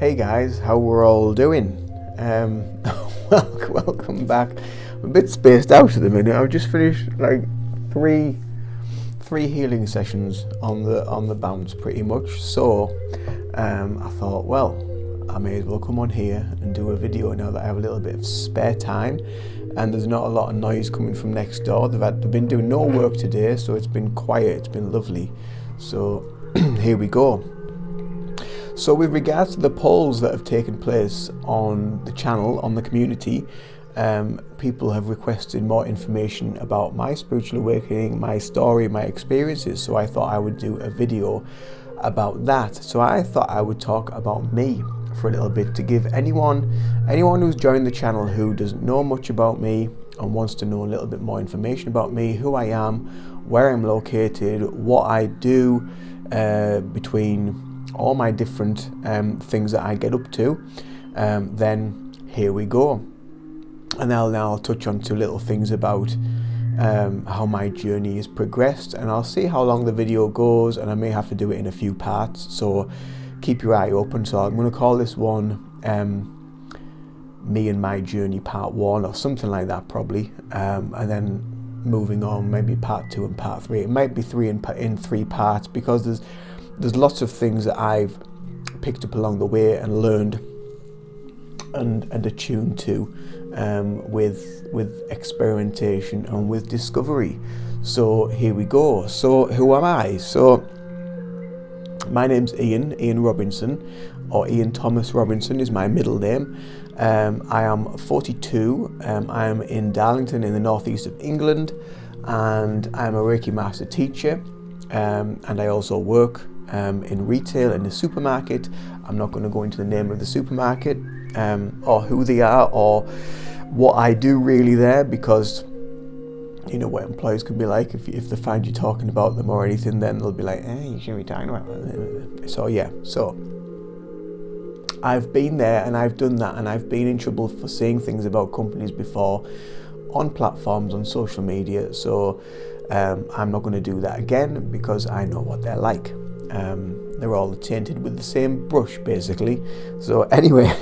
Hey guys, how we're all doing? Welcome back. I'm a bit spaced out at the minute. I've just finished like three healing sessions on the bounce, pretty much. So I thought, well, I may as well come on here and do a video now that I have a little bit of spare time, and there's not a lot of noise coming from next door. They've been doing no work today, so it's been quiet. It's been lovely. So here we go. So with regards to the polls that have taken place on the channel, on the community, people have requested more information about my spiritual awakening, my story, my experiences. So I thought I would do a video about that. So I thought I would talk about me for a little bit to give anyone who's joined the channel who doesn't know much about me and wants to know a little bit more information about me, who I am, where I'm located, what I do between all my different things that I get up to, then here we go. And I'll touch on two little things about how my journey has progressed, and I'll see how long the video goes, and I may have to do it in a few parts, so keep your eye open. So I'm going to call this one me and my journey part 1 or something like that probably, and then moving on maybe part 2 and part 3. It might be 3 in 3 parts, because there's lots of things that I've picked up along the way and learned and attuned to with experimentation and with discovery. So here we go. So who am I? So my name's Ian Robinson, or Ian Thomas Robinson is my middle name. I am 42. I am in Darlington in the northeast of England, and I'm a Reiki master teacher, and I also work in retail in the supermarket. I'm not going to go into the name of the supermarket or who they are or what I do really there, because you know what employees can be like. If they find you talking about them or anything, then they'll be like, hey, you shouldn't be talking about that. So yeah, so I've been there and I've done that, and I've been in trouble for saying things about companies before on platforms, on social media. So I'm not going to do that again, because I know what they're like. They're all tainted with the same brush, basically. So anyway,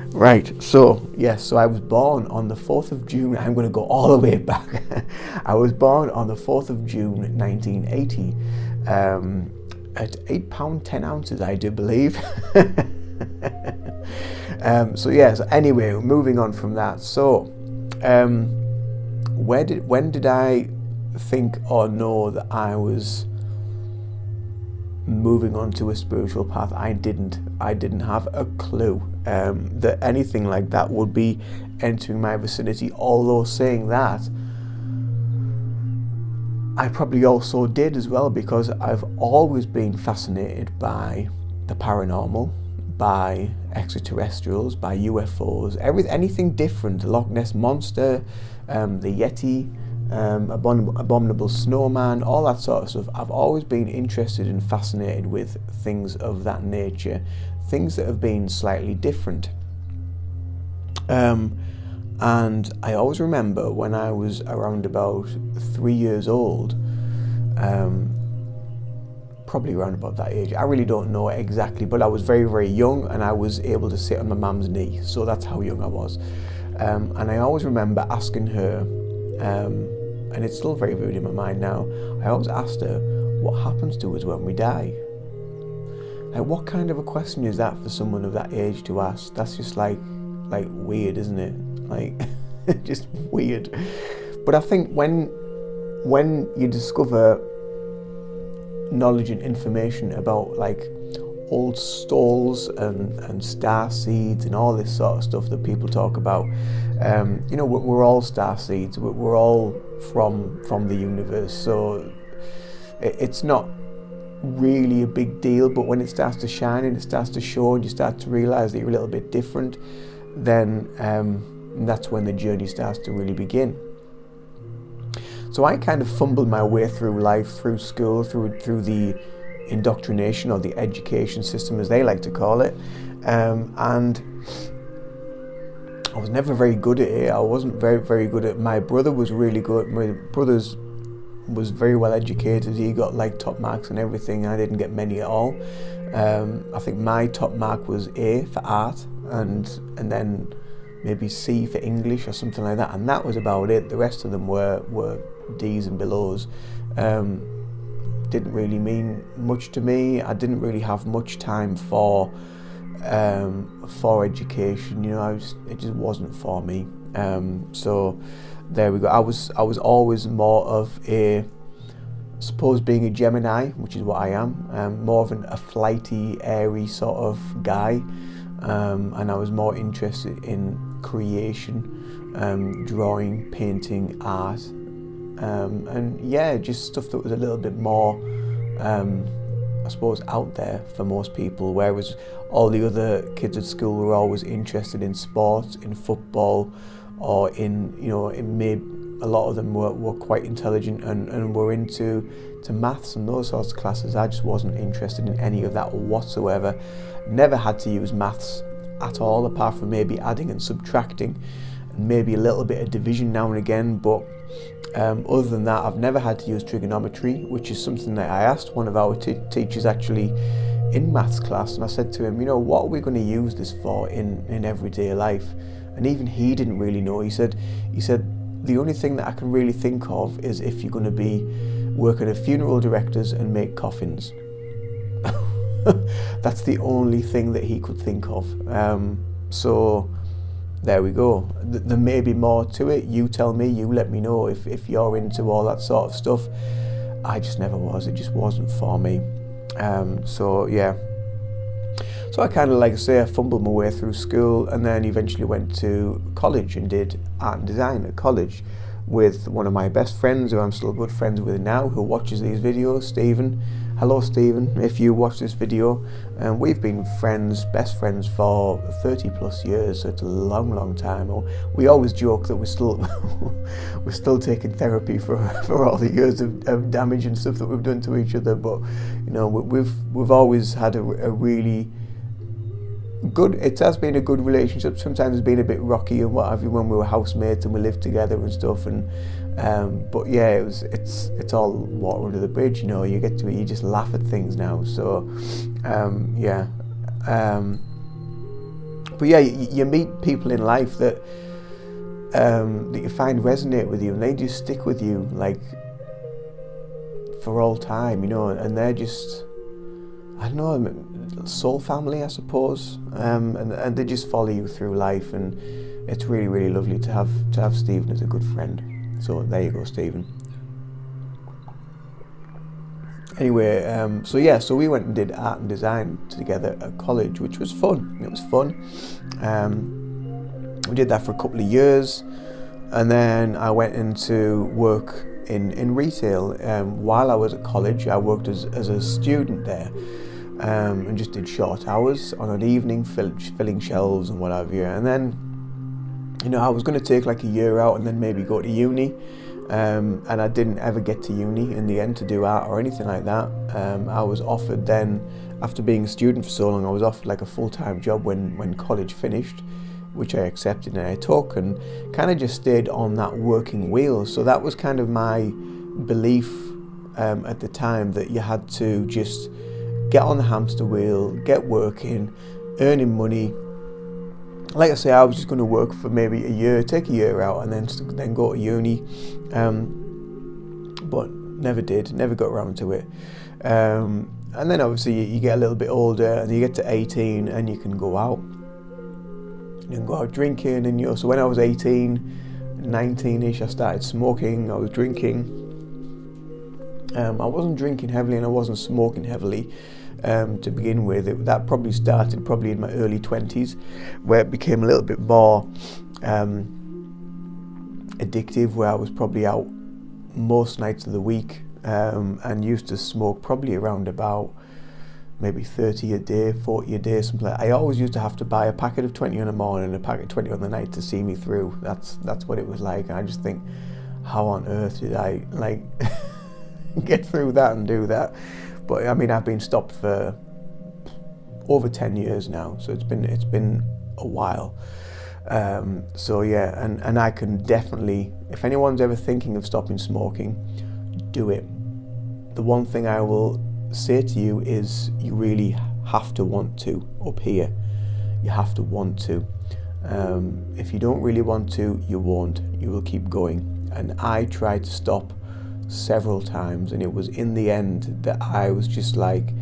right, so yes, so I was born on the 4th of June. I'm going to go all the way back. I was born on the 4th of June 1980 at £8 10 ounces, I do believe. So yeah, so anyway, moving on from that. So when did I think or know that I was moving on to a spiritual path? I didn't have a clue that anything like that would be entering my vicinity. Although saying that, I probably also did as well, because I've always been fascinated by the paranormal, by extraterrestrials, by UFOs, anything different, the Loch Ness Monster, the Yeti, abominable snowman, all that sort of stuff. I've always been interested and fascinated with things of that nature, things that have been slightly different. And I always remember when I was around about 3 years old, probably around about that age, I really don't know exactly, but I was very, very young, and I was able to sit on my mum's knee, so that's how young I was. And I always remember asking her, and it's still very vivid in my mind now, I always asked her, what happens to us when we die? Like, what kind of a question is that for someone of that age to ask? That's just like weird, isn't it? Like, just weird. But I think when you discover knowledge and information about like old stalls and star seeds and all this sort of stuff that people talk about, you know, we're all star seeds. We're all from the universe. So it's not really a big deal. But when it starts to shine and it starts to show, and you start to realize that you're a little bit different, then that's when the journey starts to really begin. So I kind of fumbled my way through life, through school, through the indoctrination or the education system, as they like to call it, and I was never very good at it. I wasn't very, very good at it. My brother was really good. My brothers was very well educated. He got like top marks and everything. I didn't get many at all. I think my top mark was A for art, and then maybe C for English or something like that, and that was about it. The rest of them were D's and belows. Didn't really mean much to me. I didn't really have much time for education. You know, it just wasn't for me. So there we go. I was always more of a, suppose being a Gemini, which is what I am, more of a flighty, airy sort of guy, and I was more interested in creation, drawing, painting, art, and yeah, just stuff that was a little bit more, I suppose, out there for most people, whereas all the other kids at school were always interested in sports, in football, or in, you know, a lot of them were quite intelligent and were into maths and those sorts of classes. I just wasn't interested in any of that whatsoever. Never had to use maths at all, apart from maybe adding and subtracting, and maybe a little bit of division now and again, but other than that, I've never had to use trigonometry, which is something that I asked one of our teachers actually in maths class, and I said to him, you know, what are we going to use this for in everyday life? And even he didn't really know. He said the only thing that I can really think of is if you're going to be working at funeral directors and make coffins. That's the only thing that he could think of. So there we go. There may be more to it. You tell me, you let me know if you're into all that sort of stuff. I just never was. It just wasn't for me. So yeah. So I kind of, like I say, I fumbled my way through school, and then eventually went to college and did art and design at college with one of my best friends, who I'm still good friends with now, who watches these videos, Stephen. Hello Stephen, if you watch this video. And we've been best friends for 30 plus years, so it's a long time. We always joke that we're still taking therapy for all the years of damage and stuff that we've done to each other, but you know, we've always had a really good, it has been a good relationship. Sometimes it's been a bit rocky and what have you when we were housemates and we lived together and stuff, and but yeah, it's all water under the bridge, you know. You just laugh at things now. So yeah, but yeah, you meet people in life that you find resonate with you, and they just stick with you like for all time, you know, and they're just, I don't know, soul family, I suppose, and they just follow you through life, and it's really lovely to have Stephen as a good friend. So there you go, Stephen. Anyway, so we went and did art and design together at college, which was fun. It was fun. We did that for a couple of years, and then I went into work in retail. While I was at college, I worked as a student there. And just did short hours on an evening, filling shelves and what have you. And then, you know, I was going to take like a year out and then maybe go to uni. And I didn't ever get to uni in the end to do art or anything like that. I was offered then, after being a student for so long, I was offered like a full-time job when college finished, which I accepted and I took, and kind of just stayed on that working wheel. So that was kind of my belief at the time, that you had to just get on the hamster wheel, get working, earning money. Like I say, I was just going to work for maybe a year, take a year out, and then go to uni. But never got around to it. And then obviously you get a little bit older, and you get to 18, and you can go out. You can go out drinking, and you know. So when I was 18, 19ish, I started smoking. I was drinking. I wasn't drinking heavily, and I wasn't smoking heavily to begin with. That probably started in my early 20s, where it became a little bit more addictive, where I was probably out most nights of the week, and used to smoke probably around about maybe 30 a day, 40 a day, something like that. I always used to have to buy a packet of 20 in the morning and a packet of 20 on the night to see me through. That's what it was like. And I just think, how on earth did I like get through that and do that? But I mean, I've been stopped for over 10 years now, so it's been a while. So yeah, and I can definitely, if anyone's ever thinking of stopping smoking, do it. The one thing I will say to you is you really have to want to up here. You have to want to. If you don't really want to, you won't. You will keep going. And I tried to stop several times, and it was in the end that I was just like,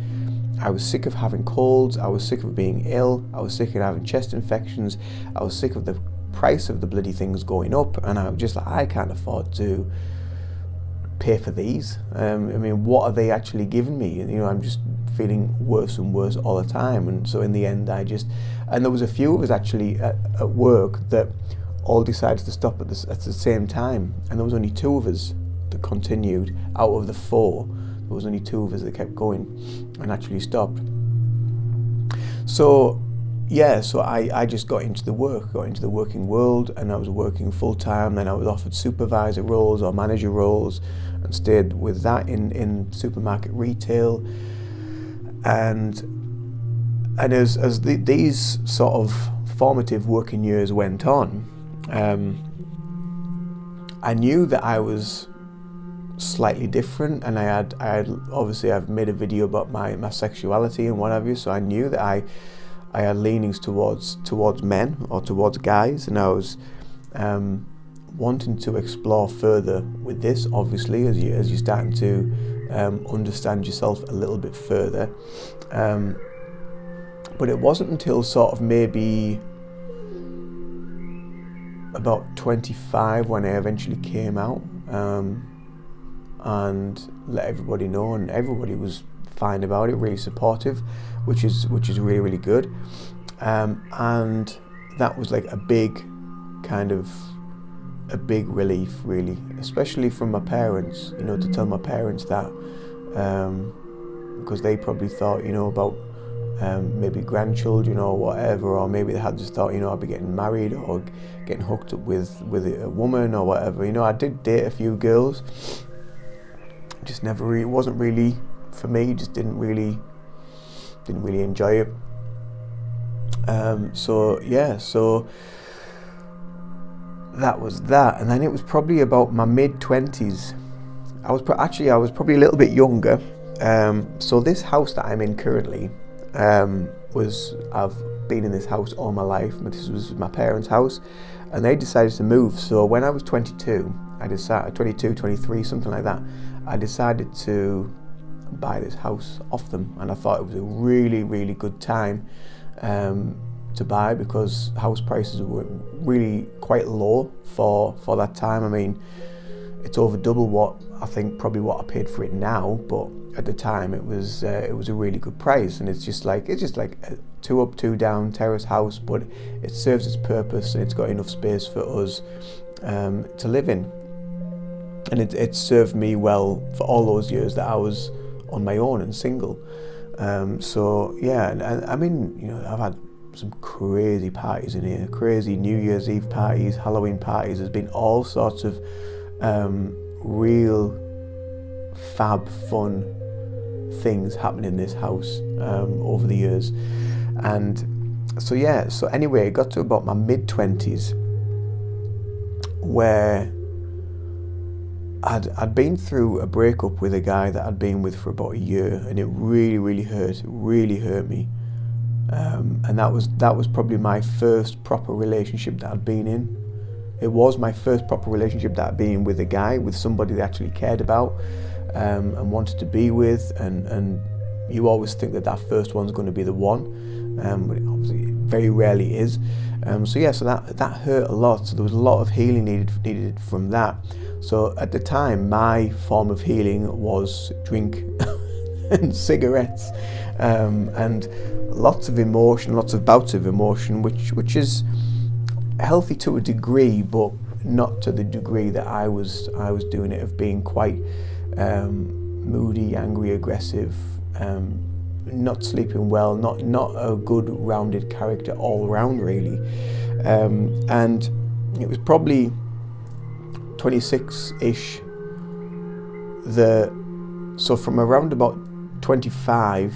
I was sick of having colds, I was sick of being ill, I was sick of having chest infections, I was sick of the price of the bloody things going up, and I was just like, I can't afford to pay for these. I mean, what are they actually giving me? You know, I'm just feeling worse and worse all the time. And so in the end, and there was a few of us actually at work that all decided to stop at the same time, and there was only 2 of us that continued out of the 4. There was only 2 of us that kept going and actually stopped. So yeah, so I just got into the working world, and I was working full time. Then I was offered supervisor roles or manager roles, and stayed with that in supermarket retail. And as these sort of formative working years went on, I knew that I was slightly different, and I had obviously I've made a video about my sexuality and what have you, so I knew that I had leanings towards men or towards guys, and I was wanting to explore further with this, obviously, as you're starting to understand yourself a little bit further. But it wasn't until sort of maybe about 25 when I eventually came out and let everybody know, and everybody was fine about it, really supportive, which is really, really good. And that was like a big relief, really, especially from my parents, you know, to tell my parents that, because they probably thought, you know, about maybe grandchildren or whatever, or maybe they had just thought, you know, I'd be getting married or getting hooked up with a woman or whatever. You know, I did date a few girls, just never really, it wasn't really for me, just didn't really enjoy it. So that was that. And then it was probably about my mid-20s. I was probably a little bit younger. So this house that I'm in currently, I've been in this house all my life. This was my parents' house, and they decided to move. So when I was 22, 23, something like that, I decided to buy this house off them, and I thought it was a really, really good time to buy, because house prices were really quite low for that time. I mean, it's over double what I I paid for it now, but at the time it was a really good price. And it's just like a 2 up, 2 down terrace house, but it serves its purpose, and it's got enough space for us to live in. And it served me well for all those years that I was on my own and single. So yeah, and I mean, you know, I've had some crazy parties in here, crazy New Year's Eve parties, Halloween parties. There's been all sorts of real fab fun things happening in this house over the years. And so anyway, it got to about my mid-20s where I'd been through a breakup with a guy that I'd been with for about a year, and it really, really hurt. It really hurt me. And that was probably my first proper relationship that I'd been in. It was my first proper relationship that I'd been with a guy, with somebody that I actually cared about and wanted to be with. And you always think that first one's going to be the one, but it obviously very rarely is. So that hurt a lot. So there was a lot of healing needed from that. So at the time, my form of healing was drink and cigarettes, and lots of emotion, lots of bouts of emotion, which is healthy to a degree, but not to the degree that I was doing it, of being quite moody, angry, aggressive, not sleeping well, not a good rounded character all round, really. And it was probably 26-ish. So from around about 25,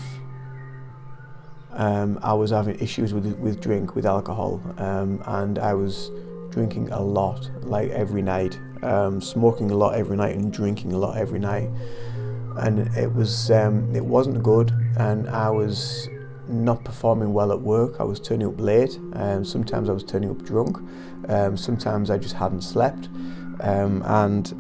I was having issues with alcohol, and I was drinking a lot, like every night. smoking a lot every night and drinking a lot every night, and it wasn't good, and I was not performing well at work. I was turning up late, sometimes I was turning up drunk, sometimes I just hadn't slept, and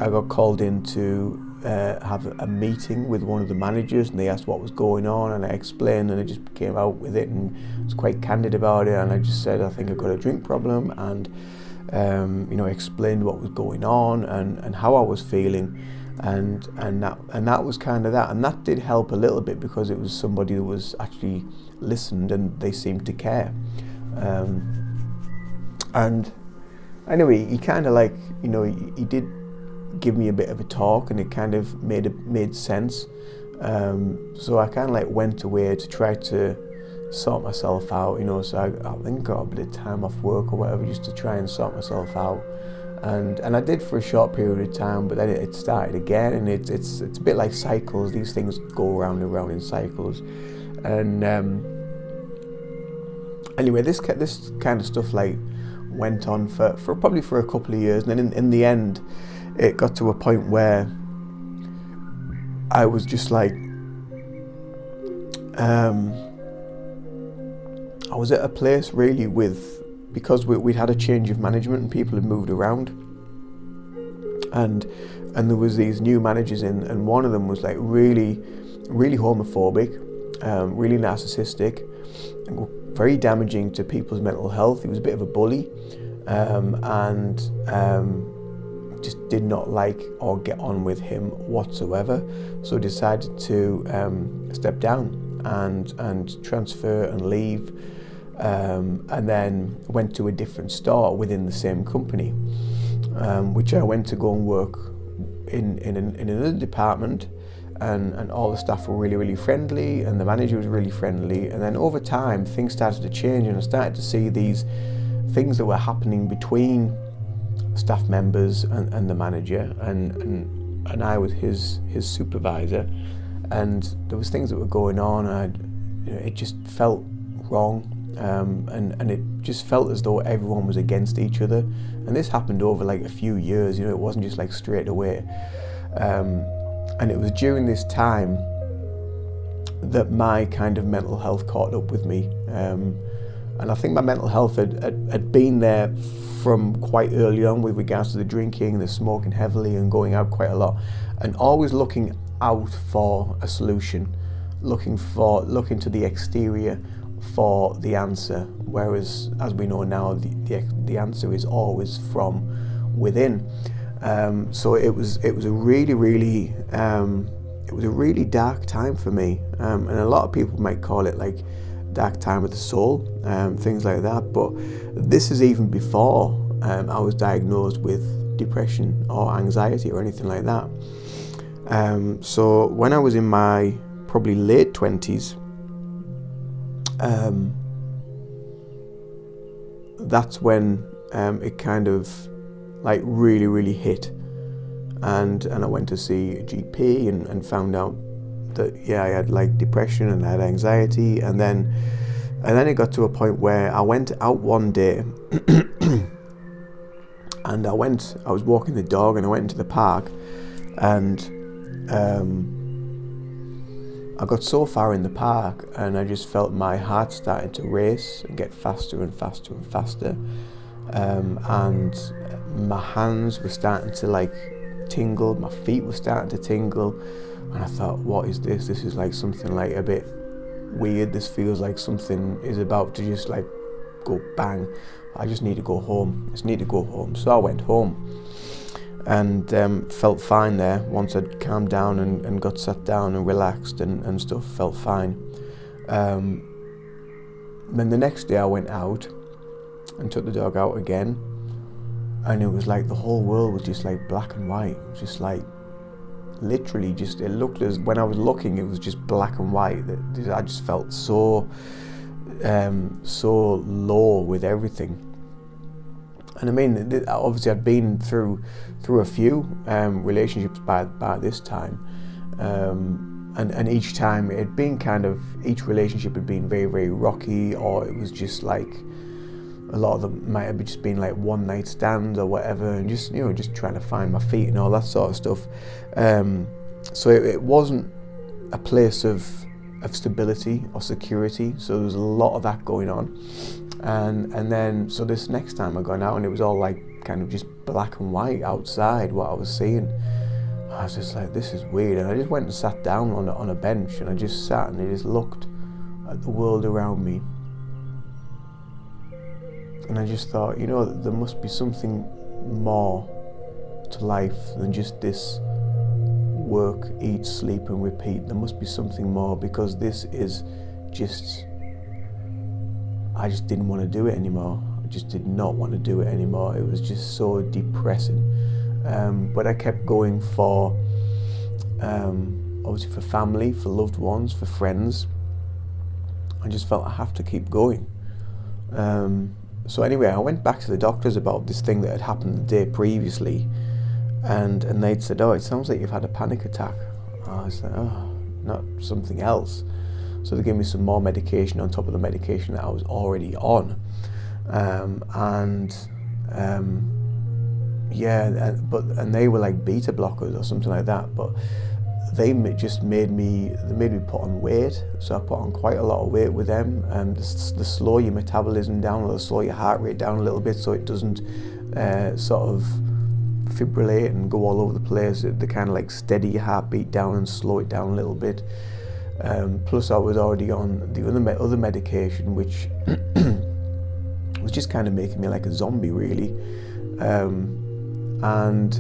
I got called in to have a meeting with one of the managers, and they asked what was going on, and I explained, and I just came out with it and was quite candid about it, and I just said I think I've got a drink problem, and explained what was going on and how I was feeling, and that was kind of that, and that did help a little bit because it was somebody that was actually listened and they seemed to care, and anyway, he kind of he did give me a bit of a talk, and it kind of made sense, so I kind of went away to try to sort myself out, so I think got a bit of time off work or whatever just to try and sort myself out, and I did for a short period of time, but then it started again, and it's a bit like cycles. These things go around and around in cycles, and anyway, this kind of stuff went on for probably for a couple of years, and then in the end it got to a point where I was just I was at a place really because we'd had a change of management and people had moved around, and there was these new managers in, and one of them was really homophobic, really narcissistic, very damaging to people's mental health. He was a bit of a bully, and just did not like or get on with him whatsoever, so decided to step down and transfer and leave, and then went to a different store within the same company, which I went to go and work in another department, and all the staff were really friendly, and the manager was really friendly, and then over time things started to change, and I started to see these things that were happening between staff members and the manager, and I was his supervisor, and there was things that were going on, and it just felt wrong, and it just felt as though everyone was against each other, and this happened over a few years. It wasn't just straight away, and it was during this time that my kind of mental health caught up with me, and I think my mental health had been there from quite early on with regards to the drinking, the smoking heavily, and going out quite a lot, and always looking out for a solution, looking to the exterior for the answer, whereas as we know now the answer is always from within. So it was a really dark time for me, and a lot of people might call it dark time of the soul, things like that, but this is even before I was diagnosed with depression or anxiety or anything like that. So when I was in my probably late 20s, that's when it kind of really hit, and I went to see a GP and found out that I had depression and I had anxiety, and then it got to a point where I went out one day and I was walking the dog, and I went into the park, and I got so far in the park, and I just felt my heart starting to race and get faster and faster and faster, and my hands were starting to tingle, my feet were starting to tingle, and I thought, what is this? This is something a bit weird. This feels like something is about to just go bang. I just need to go home. So I went home, and felt fine there. Once I'd calmed down and got sat down and relaxed and stuff, felt fine. Then the next day I went out and took the dog out again, and it was the whole world was just black and white. It was just literally just, it looked as, when I was looking, it was just black and white. I just felt so low with everything. And I mean, obviously I'd been through a few relationships by this time, and each time it had been each relationship had been very rocky, or it was just A lot of them might have just been like one night stands or whatever, and just trying to find my feet and all that sort of stuff. So it wasn't a place of stability or security. So there was a lot of that going on, and then so this next time I gone out, and it was all like kind of just black and white outside what I was seeing. I was just like, this is weird, and I just went and sat down on a bench, and I just sat and I just looked at the world around me, and I just thought, there must be something more to life than just this work, eat, sleep and repeat. There must be something more, because this is just, I just didn't want to do it anymore. I just did not want to do it anymore. It was just so depressing. But I kept going for, obviously for family, for loved ones, for friends. I just felt I have to keep going. So anyway, I went back to the doctors about this thing that had happened the day previously, and they'd said, oh, it sounds like you've had a panic attack. I was like, oh, not something else. So they gave me some more medication on top of the medication that I was already on. And they were like beta blockers or something like that, but they just made me put on weight. So I put on quite a lot of weight with them, and they slow your metabolism down, or they slow your heart rate down a little bit, so it doesn't sort of fibrillate and go all over the place. They kind of like steady your heartbeat down and slow it down a little bit. Plus I was already on the other medication, which was just kind of making me like a zombie, really. And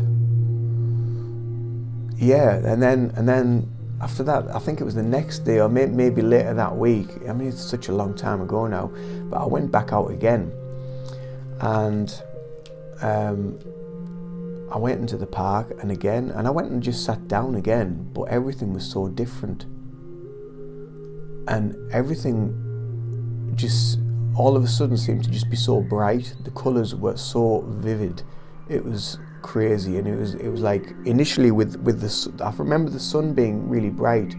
then after that, I think it was the next day or maybe later that week. I mean, it's such a long time ago now, but I went back out again, and I went into the park and I went and just sat down again, but everything was so different, and everything just all of a sudden seemed to just be so bright. The colours were so vivid. It was crazy, and it was like initially with the, I remember the sun being really bright,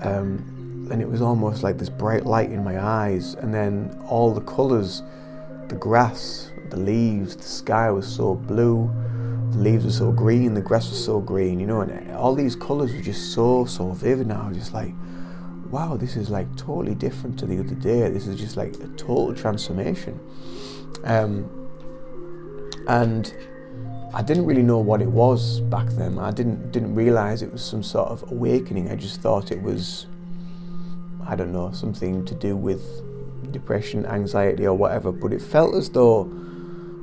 and it was almost like this bright light in my eyes, and then all the colours, the grass, the leaves, the sky was so blue, the leaves were so green, the grass was so green, and all these colours were just so vivid. Now I was just like, wow, this is like totally different to the other day. This is just like a total transformation. And I didn't really know what it was back then. I didn't realise it was some sort of awakening. I just thought it was, I don't know, something to do with depression, anxiety or whatever, but it felt as though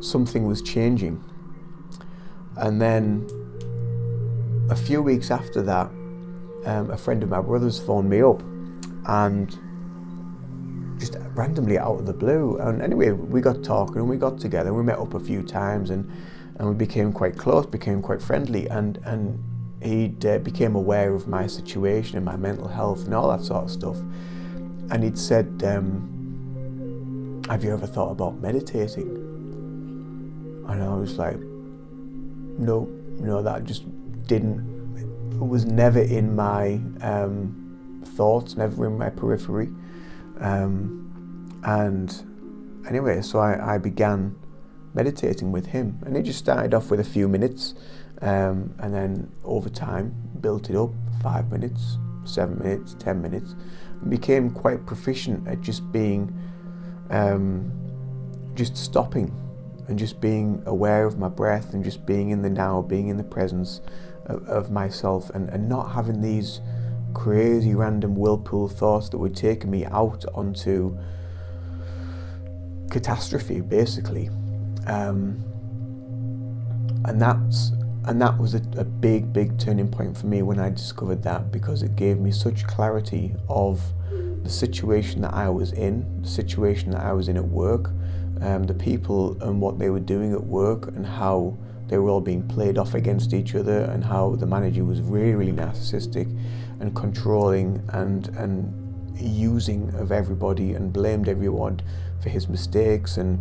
something was changing. And then a few weeks after that, a friend of my brother's phoned me up, and just randomly out of the blue. And anyway, we got talking and we got together. We met up a few times, and we became quite close, became quite friendly, and he became aware of my situation and my mental health and all that sort of stuff. And he'd said, have you ever thought about meditating? And I was like, no, that just was never in my thoughts, never in my periphery. And anyway, so I began meditating with him, and it just started off with a few minutes, and then over time built it up, 5 minutes, 7 minutes, 10 minutes, and became quite proficient at just being, just stopping and just being aware of my breath and just being in the now, being in the presence of myself, and not having these crazy random whirlpool thoughts that were taking me out onto catastrophe, basically. And that was a big turning point for me when I discovered that, because it gave me such clarity of the situation that I was in, the situation that I was in at work, the people and what they were doing at work, and how they were all being played off against each other, and how the manager was really narcissistic and controlling and using of everybody, and blamed everyone for his mistakes. And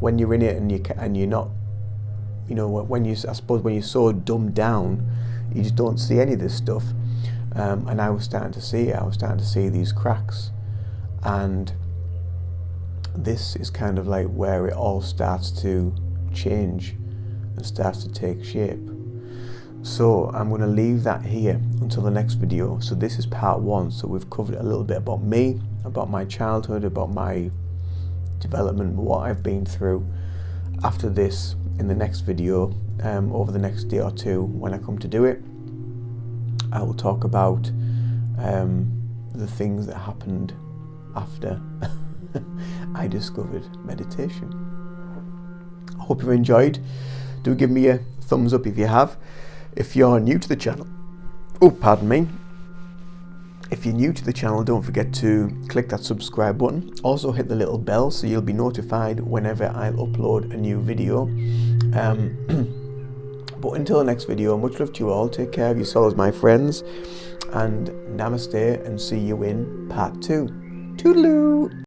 when you're in it and you're not, when you're so dumbed down, you just don't see any of this stuff. And I was starting to see it. I was starting to see these cracks, and this is kind of like where it all starts to change and starts to take shape. So I'm going to leave that here until the next video. So this is part 1. So we've covered a little bit about me, about my childhood, about my development, what I've been through. After this, in the next video, over the next day or two, when I come to do it, I will talk about the things that happened after I discovered meditation. I hope you've enjoyed. Do give me a thumbs up if you have. If you're new to the channel, if you're new to the channel, don't forget to click that subscribe button. Also hit the little bell so you'll be notified whenever I upload a new video. But until the next video, much love to you all. Take care of yourselves, my friends, and namaste, and see you in part 2. Toodaloo!